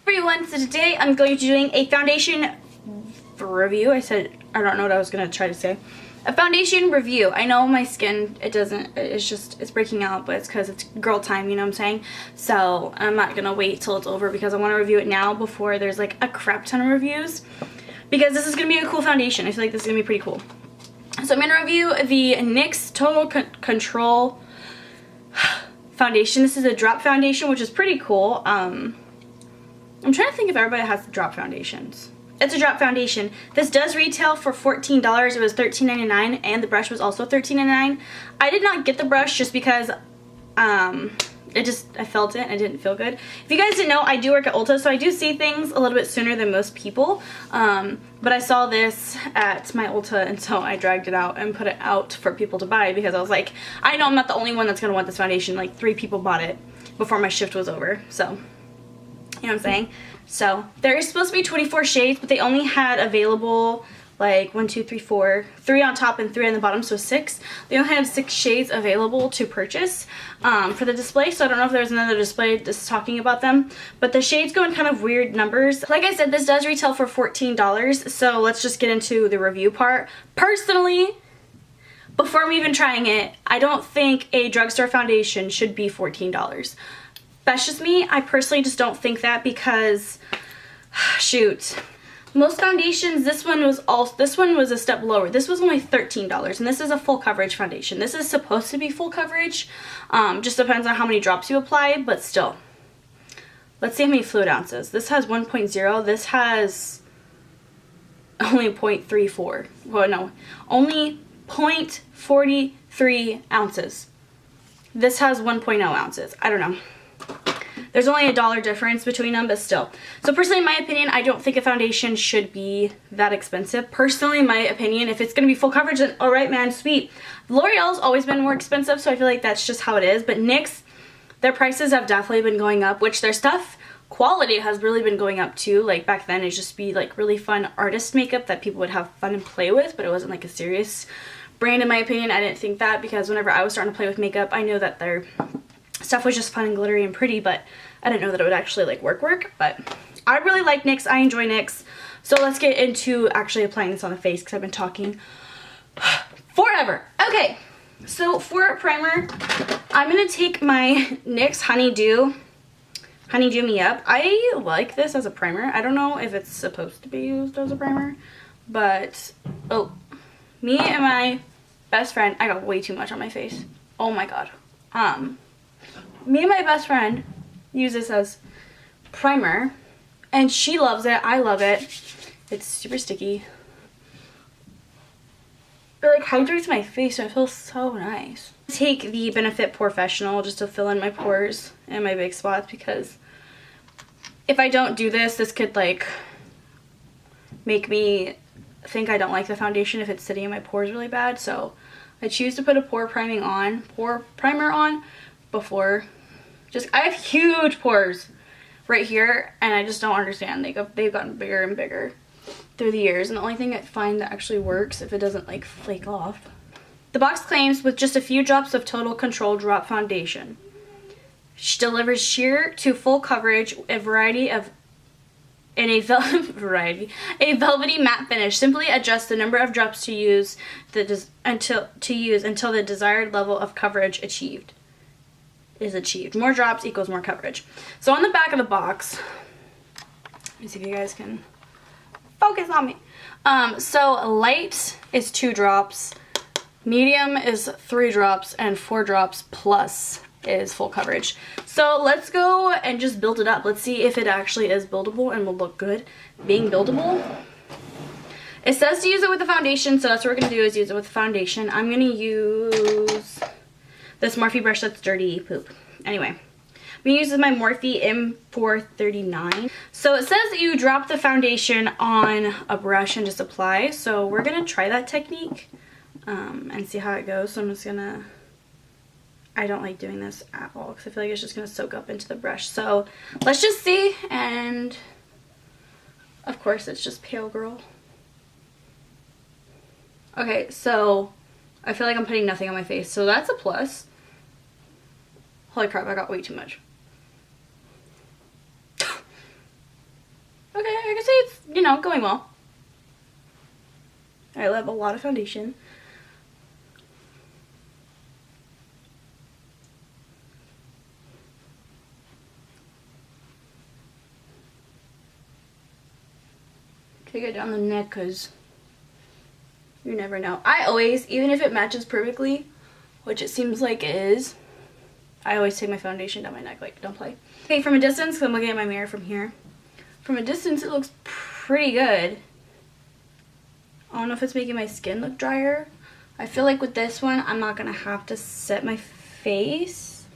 everyone, so today I'm going to be doing a foundation review. I don't know what I was going to try to say. A foundation review. I know my skin, it's breaking out, but it's because it's girl time, you know what I'm saying? So I'm not going to wait till it's over because I want to review it now before there's like a crap ton of reviews. Because this is going to be a cool foundation. I feel like this is going to be pretty cool. So I'm going to review the NYX Total Control foundation. This is a drop foundation, which is pretty cool. I'm trying to think if everybody has the drop foundations. It's a drop foundation. This does retail for $14. It was $13.99 and the brush was also $13.99. I did not get the brush just because I felt it and it didn't feel good. If you guys didn't know, I do work at Ulta, so I do see things a little bit sooner than most people. But I saw this at my Ulta, and so I dragged it out and put it out for people to buy because I was like, I know I'm not the only one that's going to want this foundation. Like 3 people bought it before my shift was over, so you know what I'm saying? So there is supposed to be 24 shades, but they only had available like 1, 2, 3, 4, 3 on top and 3 on the bottom, so 6. They only had 6 shades available to purchase for the display, so I don't know if there's another display that's talking about them, but the shades go in kind of weird numbers. Like I said, this does retail for $14, so let's just get into the review part. Personally, before I'm even trying it, I don't think a drugstore foundation should be $14. That's just me. I personally just don't think that because, shoot, most foundations, this one was a step lower. This was only $13, and this is a full coverage foundation. This is supposed to be full coverage. Just depends on how many drops you apply, but still. Let's see how many fluid ounces. This has 1.0. This has only 0.34. Well, no, only 0.43 ounces. This has 1.0 ounces. I don't know. There's only a $1 difference between them, but still. So personally, in my opinion, I don't think a foundation should be that expensive. Personally, in my opinion, if it's going to be full coverage, then alright man, sweet. L'Oreal's always been more expensive, so I feel like that's just how it is. But NYX, their prices have definitely been going up, which their stuff quality has really been going up too. Like back then, it'd just be like really fun artist makeup that people would have fun and play with, but it wasn't like a serious brand in my opinion. I didn't think that because whenever I was starting to play with makeup, I knew that their stuff was just fun and glittery and pretty, but I didn't know that it would actually like work. But I really like NYX. I enjoy NYX. So let's get into actually applying this on the face because I've been talking forever. Okay, so for a primer, I'm going to take my NYX Honeydew Me Up. I like this as a primer. I don't know if it's supposed to be used as a primer, but oh, me and my best friend, I got way too much on my face. Oh my god. Me and my best friend use this as primer and she loves it. I love it. It's super sticky. It like hydrates my face and it feels so nice. Take the Benefit Professional just to fill in my pores and my big spots because if I don't do this, this could like make me think I don't like the foundation if it's sitting in my pores really bad. So I choose to put a pore primer on before. I have huge pores right here and I just don't understand. They've gotten bigger and bigger through the years, and the only thing I find that actually works if it doesn't like flake off. The box claims with just a few drops of Total Control Drop Foundation. She delivers sheer to full coverage, a velvety matte finish. Simply adjust the number of drops to use until the desired level of coverage is achieved. More drops equals more coverage. So on the back of the box, let me see if you guys can focus on me. So light is 2 drops, medium is 3 drops, and 4 drops plus is full coverage. So let's go and just build it up. Let's see if it actually is buildable and will look good being buildable. It says to use it with the foundation, so that's what we're going to do is use it with the foundation. I'm going to use this Morphe brush that's dirty poop. Anyway, I'm going to use my Morphe M439. So it says that you drop the foundation on a brush and just apply. So we're going to try that technique and see how it goes. So I'm just going to, I don't like doing this at all because I feel like it's just going to soak up into the brush. So let's just see, and of course it's just Pale Girl. Okay, so I feel like I'm putting nothing on my face, so that's a plus. Holy crap, I got way too much. gonna say it's, you know, going well. I love a lot of foundation. Take it down the neck because you never know. I always, even if it matches perfectly, which it seems like it is, I always take my foundation down my neck, like, don't play. Okay, from a distance, because I'm looking at my mirror from here. From a distance, it looks pretty good. I don't know if it's making my skin look drier. I feel like with this one, I'm not going to have to set my face.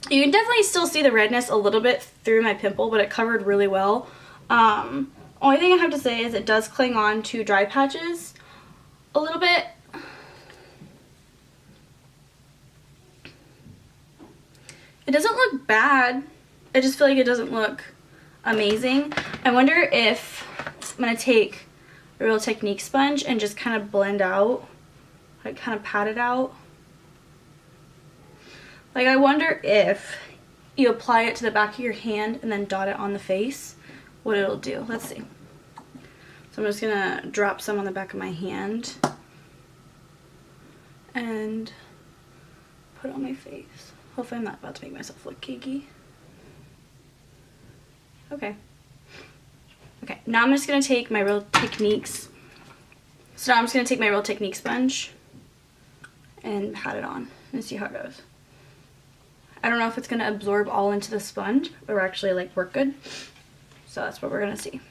You can definitely still see the redness a little bit through my pimple, but it covered really well. Only thing I have to say is it does cling on to dry patches a little bit. It doesn't look bad. I just feel like it doesn't look amazing. I wonder if I'm going to take a Real Technique sponge and just kind of blend out, like kind of pat it out. Like, I wonder if you apply it to the back of your hand and then dot it on the face, what it'll do. Let's see. So I'm just going to drop some on the back of my hand and put it on my face. Hopefully I'm not about to make myself look cakey. Okay. Okay, now I'm just going to take my Real Techniques. So now I'm just going to take my Real Technique sponge and pat it on and see how it goes. I don't know if it's going to absorb all into the sponge or actually like work good. So that's what we're going to see.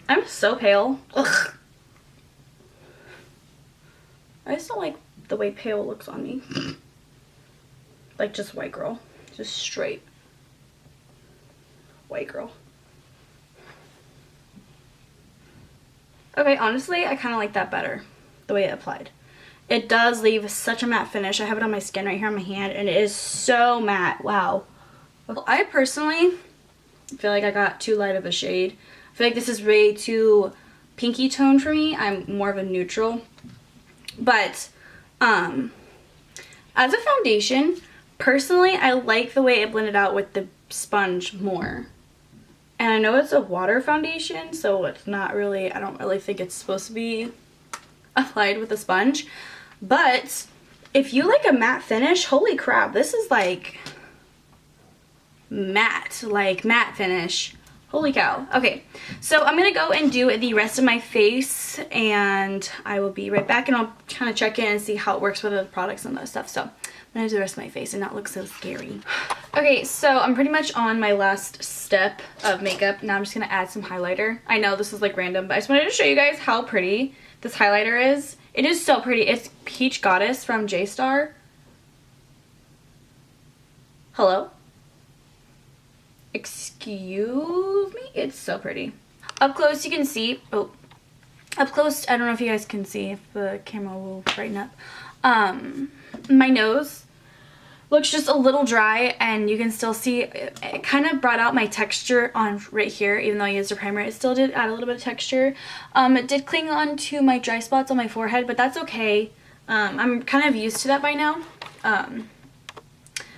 I'm so pale. Ugh. I just don't like the way pale looks on me. Like just white girl. Just straight white girl. Okay, honestly, I kind of like that better. The way it applied. It does leave such a matte finish. I have it on my skin right here on my hand and it is so matte. Wow. I personally feel like I got too light of a shade. I feel like this is way too pinky tone for me. I'm more of a neutral. But as a foundation, personally, I like the way it blended out with the sponge more. And I know it's a water foundation, so it's not really, I don't really think it's supposed to be applied with a sponge. But if you like a matte finish, holy crap, this is like matte finish. Holy cow. Okay, so I'm going to go and do the rest of my face and I will be right back and I'll kind of check in and see how it works with the products and that stuff. So I'm going to do the rest of my face and not look so scary. Okay, so I'm pretty much on my last step of makeup. Now I'm just going to add some highlighter. I know this is like random, but I just wanted to show you guys how pretty this highlighter is. It is so pretty. It's Peach Goddess from J-Star. Hello? Excuse me? It's so pretty. Up close you can see, oh, up close, I don't know if you guys can see, if the camera will brighten up. My nose looks just a little dry and you can still see, it kind of brought out my texture on right here, even though I used a primer, it still did add a little bit of texture. It did cling on to my dry spots on my forehead, but that's okay. I'm kind of used to that by now.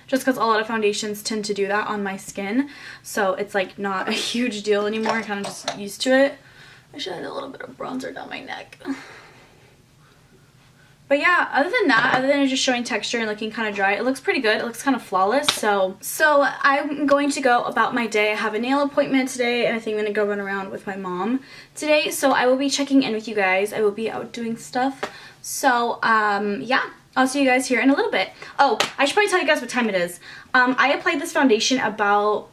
Just because a lot of foundations tend to do that on my skin. So it's like not a huge deal anymore. I'm kind of just used to it. I should add a little bit of bronzer down my neck. But yeah, other than that, other than it just showing texture and looking kind of dry, it looks pretty good. It looks kind of flawless. So I'm going to go about my day. I have a nail appointment today and I think I'm going to go run around with my mom today. So I will be checking in with you guys. I will be out doing stuff. So yeah. I'll see you guys here in a little bit. Oh, I should probably tell you guys what time it is. I applied this foundation about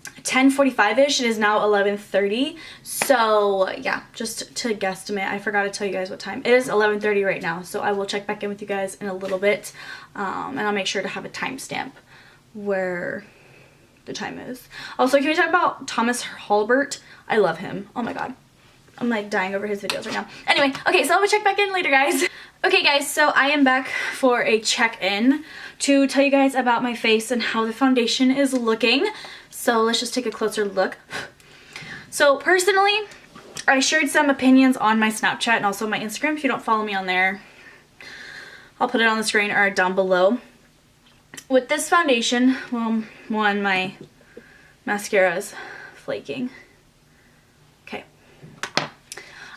10:45ish. It is now 11:30. So yeah, just to guesstimate, I forgot to tell you guys what time. It is 11:30 right now. So I will check back in with you guys in a little bit. And I'll make sure to have a timestamp where the time is. Also, can we talk about Thomas Halbert? I love him. Oh my god. I'm like dying over his videos right now. Anyway, okay, so I'll check back in later, guys. Okay, guys, so I am back for a check-in to tell you guys about my face and how the foundation is looking. So let's just take a closer look. So personally, I shared some opinions on my Snapchat and also my Instagram. If you don't follow me on there, I'll put it on the screen or down below. With this foundation, well, one, my mascara is flaking. Okay.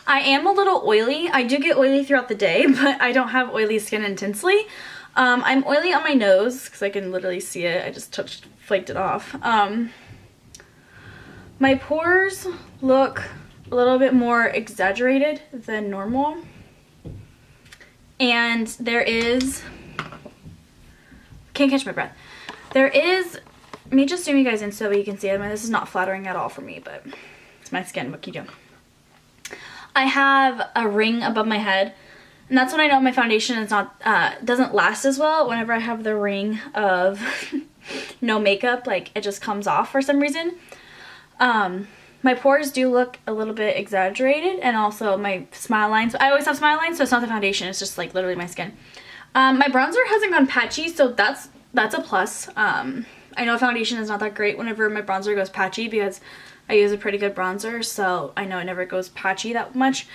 I am a little oily. I do get oily throughout the day, but I don't have oily skin intensely. I'm oily on my nose because I can literally see it. I just flaked it off. My pores look a little bit more exaggerated than normal. And there is, can't catch my breath. There is, let me just zoom you guys in so you can see it. I mean, this is not flattering at all for me, but it's my skin. What can you do? I have a ring above my head. And that's when I know my foundation is not, doesn't last as well. Whenever I have the ring of no makeup, like it just comes off for some reason. My pores do look a little bit exaggerated, and also my smile lines. I always have smile lines, so it's not the foundation. It's just like literally my skin. My bronzer hasn't gone patchy, so that's a plus. I know foundation is not that great whenever my bronzer goes patchy because I use a pretty good bronzer, so I know it never goes patchy that much.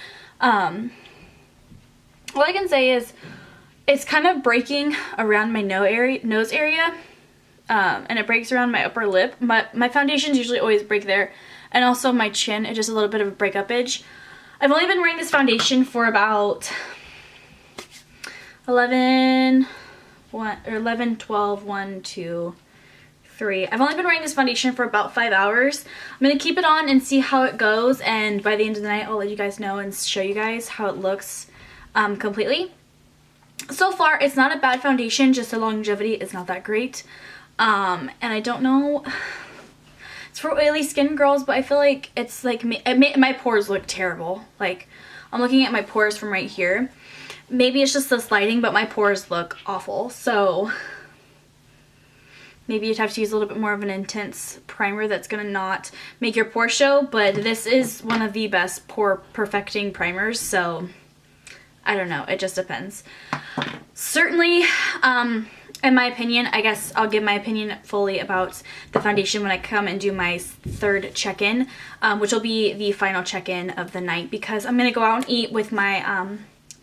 All I can say is it's kind of breaking around my nose area, and it breaks around my upper lip. My foundations usually always break there, and also my chin, it's just a little bit of a breakup edge. I've only been wearing this foundation for about 11, 12, 1, 2, 3. I've only been wearing this foundation for about 5 hours. I'm going to keep it on and see how it goes, and by the end of the night I'll let you guys know and show you guys how it looks completely. So far it's not a bad foundation, just the longevity is not that great. And I don't know, it's for oily skin girls, but I feel like it's like my pores look terrible. Like I'm looking at my pores from right here. Maybe it's just this lighting, but my pores look awful. So maybe you'd have to use a little bit more of an intense primer that's gonna not make your pores show, but this is one of the best pore perfecting primers, so I don't know, it just depends. Certainly, in my opinion, I guess I'll give my opinion fully about the foundation when I come and do my third check-in, which will be the final check-in of the night, because I'm gonna go out and eat with my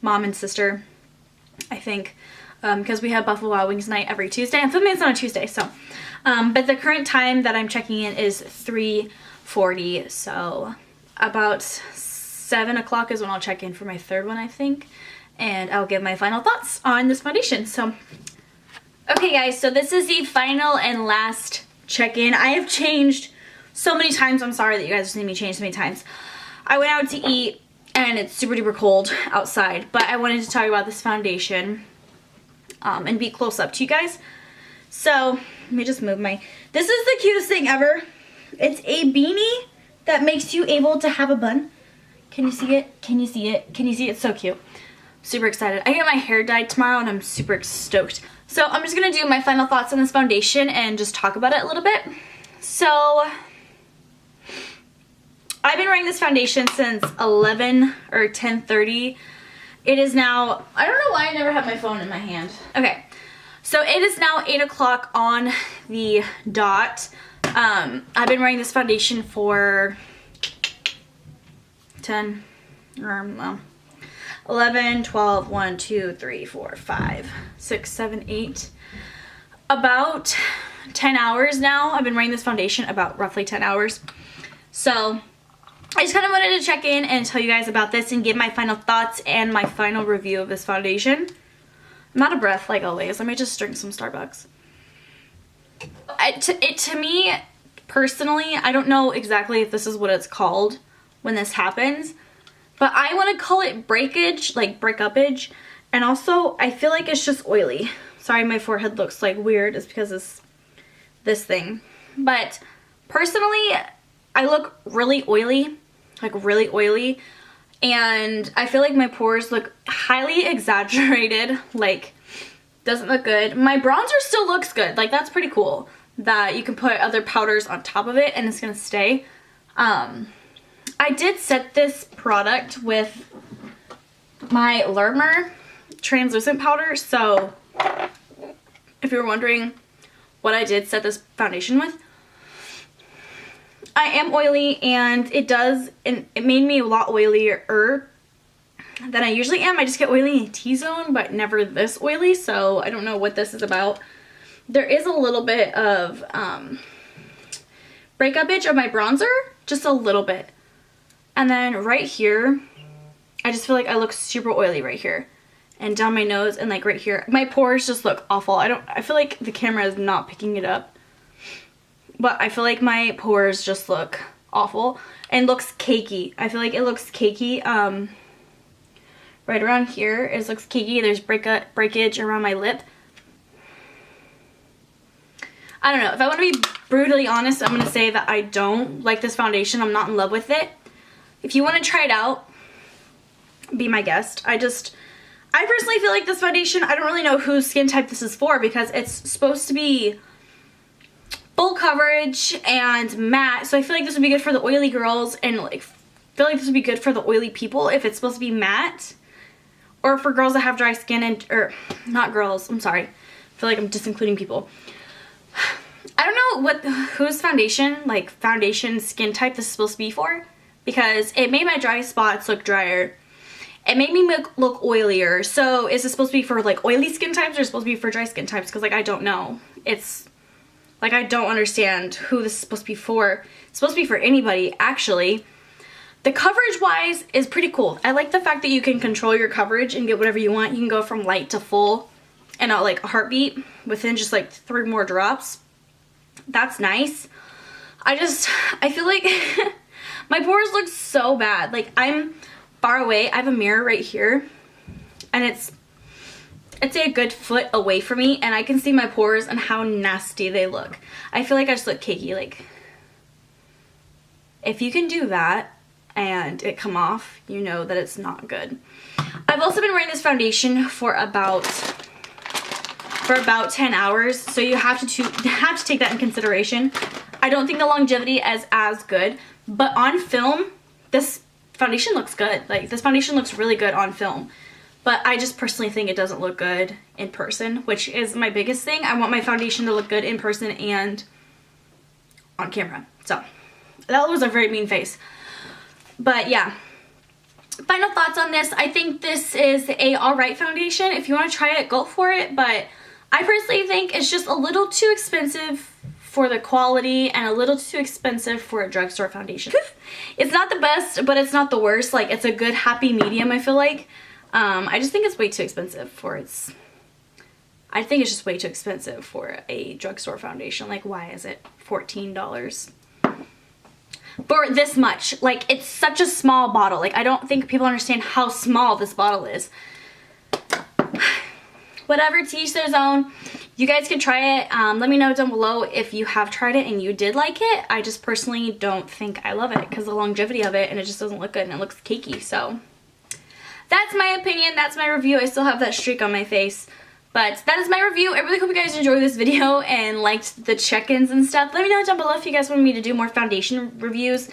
mom and sister, I think, because we have Buffalo Wild Wings night every Tuesday. I'm filming this on a Tuesday, so. But the current time that I'm checking in is 3:40, so about 7 o'clock is when I'll check in for my third one, I think, and I'll give my final thoughts on this foundation. So, okay guys, so this is the final and last check-in. I have changed so many times. I'm sorry that you guys have seen me change so many times. I went out to eat and it's super duper cold outside, but I wanted to talk about this foundation and be close up to you guys. So let me just move this is the cutest thing ever. It's a beanie that makes you able to have a bun. Can you see it? Can you see it? Can you see it? It's so cute. Super excited. I get my hair dyed tomorrow and I'm super stoked. So I'm just gonna do my final thoughts on this foundation and just talk about it a little bit. So I've been wearing this foundation since 11 or 10:30. It is now, I don't know why I never have my phone in my hand. Okay, so it is now 8 o'clock on the dot. I've been wearing this foundation for 10, or 11, 12, 1, 2, 3, 4, 5, 6, 7, 8, about 10 hours now. I've been wearing this foundation about roughly 10 hours. So I just kind of wanted to check in and tell you guys about this and give my final thoughts and my final review of this foundation. I'm out of breath like always. Let me just drink some Starbucks. To me, personally, I don't know exactly if this is what it's called when this happens, but I want to call it breakage, like breakupage, and also I feel like it's just oily. Sorry, my forehead looks like weird. It's because it's this thing. But personally, I look really oily, and I feel like my pores look highly exaggerated, like doesn't look good. My bronzer still looks good, like that's pretty cool that you can put other powders on top of it and it's gonna stay. I did set this product with my Lermer translucent powder, so if you were wondering what I did set this foundation with, I am oily and it made me a lot oilier than I usually am. I just get oily in T-zone, but never this oily, so I don't know what this is about. There is a little bit of breakup itch of my bronzer, just a little bit. And then right here, I just feel like I look super oily right here. And down my nose and like right here. My pores just look awful. I feel like the camera is not picking it up. But I feel like my pores just look awful. And looks cakey. I feel like it looks cakey. Right around here, it looks cakey. There's breakage around my lip. I don't know. If I want to be brutally honest, I'm going to say that I don't like this foundation. I'm not in love with it. If you want to try it out, be my guest. I personally feel like this foundation, I don't really know whose skin type this is for, because it's supposed to be full coverage and matte. So I feel like this would be good for the oily girls, and like feel like this would be good for the oily people if it's supposed to be matte. Or for girls that have dry skin and, or not girls, I'm sorry. I feel like I'm just including people. I don't know whose foundation, like foundation skin type this is supposed to be for, because it made my dry spots look drier. It made me look oilier. So is it supposed to be for like oily skin types, or is it supposed to be for dry skin types? Because like I don't know. It's like I don't understand who this is supposed to be for. It's supposed to be for anybody, actually. The coverage wise is pretty cool. I like the fact that you can control your coverage and get whatever you want. You can go from light to full in like a heartbeat within just like 3 more drops. That's nice. I feel like my pores look so bad. Like I'm far away. I have a mirror right here, and it's a good foot away from me, and I can see my pores and how nasty they look. I feel like I just look cakey. Like if you can do that and it come off, you know that it's not good. I've also been wearing this foundation for about 10 hours, so you have to take that in consideration. I don't think the longevity is as good, but on film, this foundation looks good. Like this foundation looks really good on film, but I just personally think it doesn't look good in person, which is my biggest thing. I want my foundation to look good in person and on camera. So that was a very mean face. But yeah, final thoughts on this. I think this is a alright foundation. If you want to try it, go for it, but I personally think it's just a little too expensive for the quality and a little too expensive for a drugstore foundation. It's not the best, but it's not the worst. Like it's a good happy medium, I feel like. I just think it's way too expensive for I think it's just way too expensive for a drugstore foundation. Like why is it $14 for this much? Like it's such a small bottle. Like I don't think people understand how small this bottle is. Whatever, to each their own. You guys can try it. Let me know down below if you have tried it and you did like it. I just personally don't think I love it because the longevity of it, and it just doesn't look good and it looks cakey. So that's my opinion. That's my review. I still have that streak on my face. But that is my review. I really hope you guys enjoyed this video and liked the check-ins and stuff. Let me know down below if you guys want me to do more foundation reviews.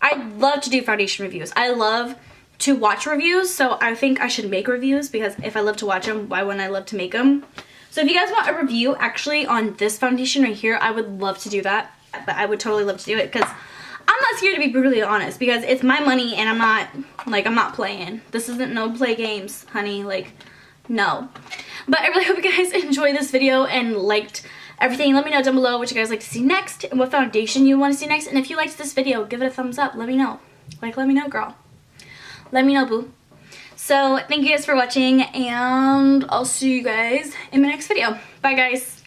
I love to do foundation reviews. I love to watch reviews, so I think I should make reviews, because if I love to watch them, why wouldn't I love to make them? So if you guys want a review actually on this foundation right here, I would love to do that. But I would totally love to do it, because I'm not scared to be brutally honest, because it's my money and I'm not playing. This isn't no play games, honey. Like, no. But I really hope you guys enjoyed this video and liked everything. Let me know down below what you guys like to see next and what foundation you want to see next. And if you liked this video, give it a thumbs up. Let me know. Like, let me know, girl. Let me know, boo. So thank you guys for watching, and I'll see you guys in my next video. Bye, guys.